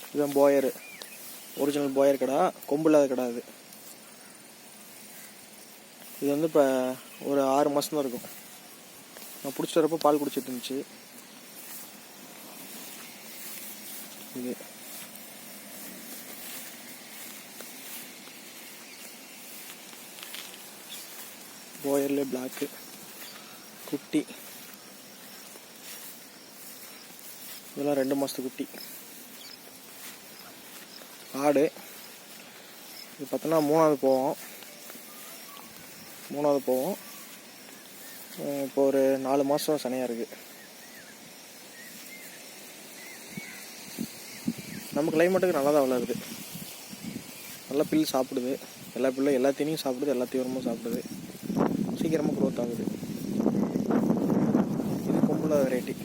இதுதான் Boer, original Boer கடா, கொம்பு இல்லாத கடா இது. இது வந்து இப்போ ஒரு 6 மாதம் தான் இருக்கும். நான் பிடிச்சிட்டு வரப்போ பால் குடிச்சிட்டு இருந்துச்சு. இது போயர்லேயே பிளாக்கு குட்டி. இதெல்லாம் 2 மாதத்து குட்டி. ஆடு இது பார்த்தோன்னா 3வது போவோம். இப்போ ஒரு 4 மாதம் சனையாக இருக்குது. நம்ம கிளைமேட்டுக்கு நல்லா தான் வளருது. நல்லா பில் சாப்பிடுது. எல்லா பில்லும் எல்லா தீனியும் சாப்பிடுது, எல்லா தீவிரமும் சாப்பிடுது. சீக்கிரமாக க்ரோத் ஆகுது. இது கொம்புல வெரைட்டி.